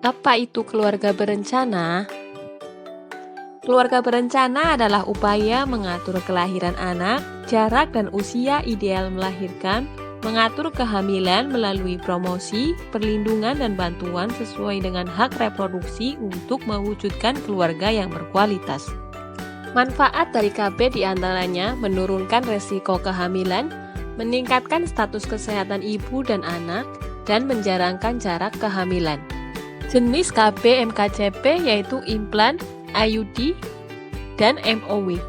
Apa itu keluarga berencana? Keluarga berencana adalah upaya mengatur kelahiran anak, jarak dan usia ideal melahirkan, mengatur kehamilan melalui promosi, perlindungan dan bantuan sesuai dengan hak reproduksi untuk mewujudkan keluarga yang berkualitas. Manfaat dari KB diantaranya menurunkan resiko kehamilan, meningkatkan status kesehatan ibu dan anak, dan menjarangkan jarak kehamilan. Jenis KB MKCP yaitu implan, IUD, dan MOW.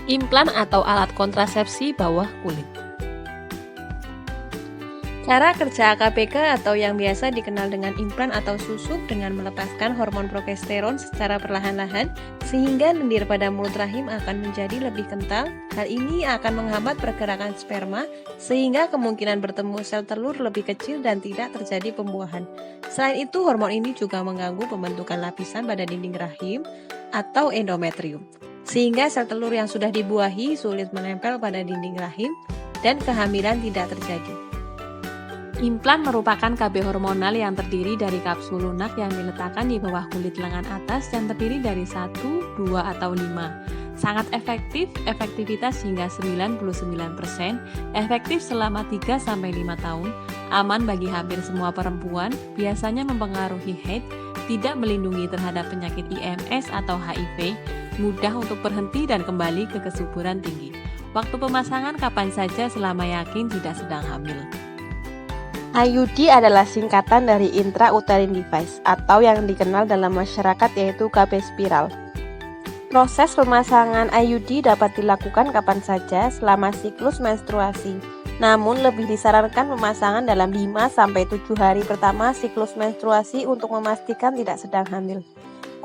Implan atau alat kontrasepsi bawah kulit. Cara kerja AKPK atau yang biasa dikenal dengan implan atau susuk dengan melepaskan hormon progesteron secara perlahan-lahan sehingga lendir pada mulut rahim akan menjadi lebih kental. Hal ini akan menghambat pergerakan sperma sehingga kemungkinan bertemu sel telur lebih kecil dan tidak terjadi pembuahan. Selain itu, hormon ini juga mengganggu pembentukan lapisan pada dinding rahim atau endometrium sehingga sel telur yang sudah dibuahi sulit menempel pada dinding rahim dan kehamilan tidak terjadi. Implan merupakan KB hormonal yang terdiri dari kapsul lunak yang diletakkan di bawah kulit lengan atas dan terdiri dari 1, 2, atau 5. Sangat efektif, efektivitas hingga 99%, efektif selama 3-5 tahun, aman bagi hampir semua perempuan, biasanya mempengaruhi haid, tidak melindungi terhadap penyakit IMS atau HIV, mudah untuk berhenti dan kembali ke kesuburan tinggi. Waktu pemasangan kapan saja selama yakin tidak sedang hamil. IUD adalah singkatan dari intrauterine device atau yang dikenal dalam masyarakat yaitu KB spiral. Proses pemasangan IUD dapat dilakukan kapan saja selama siklus menstruasi. Namun lebih disarankan pemasangan dalam 5-7 hari pertama siklus menstruasi untuk memastikan tidak sedang hamil.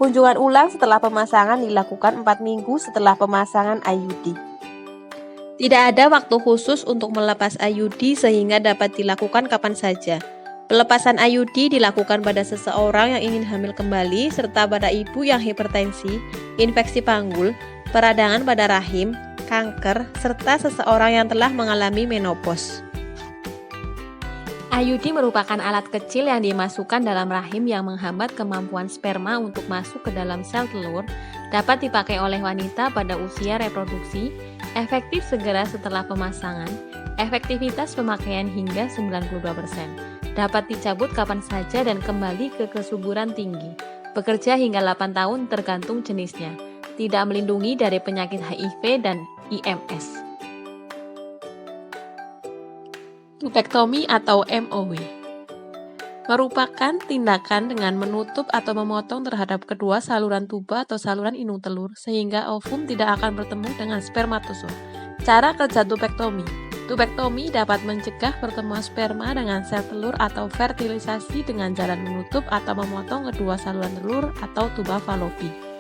Kunjungan ulang setelah pemasangan dilakukan 4 minggu setelah pemasangan IUD. Tidak ada waktu khusus untuk melepas IUD sehingga dapat dilakukan kapan saja. Pelepasan IUD dilakukan pada seseorang yang ingin hamil kembali serta pada ibu yang hipertensi, infeksi panggul, peradangan pada rahim, kanker, serta seseorang yang telah mengalami menopause. IUD merupakan alat kecil yang dimasukkan dalam rahim yang menghambat kemampuan sperma untuk masuk ke dalam sel telur, dapat dipakai oleh wanita pada usia reproduksi, efektif segera setelah pemasangan, efektivitas pemakaian hingga 92%, dapat dicabut kapan saja dan kembali ke kesuburan tinggi, bekerja hingga 8 tahun tergantung jenisnya, tidak melindungi dari penyakit HIV dan IMS. Tubektomi atau MOW merupakan tindakan dengan menutup atau memotong terhadap kedua saluran tuba atau saluran inung telur sehingga ovum tidak akan bertemu dengan spermatozoa. Cara kerja tubektomi. Tubektomi dapat mencegah pertemuan sperma dengan sel telur atau fertilisasi dengan jalan menutup atau memotong kedua saluran telur atau tuba falopi.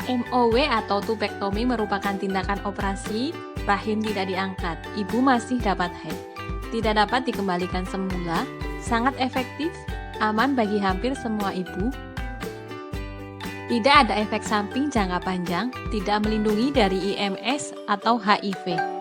MOW atau tubektomi merupakan tindakan operasi rahim tidak diangkat, ibu masih dapat haid, tidak dapat dikembalikan semula, sangat efektif, aman bagi hampir semua ibu, tidak ada efek samping jangka panjang, tidak melindungi dari IMS atau HIV.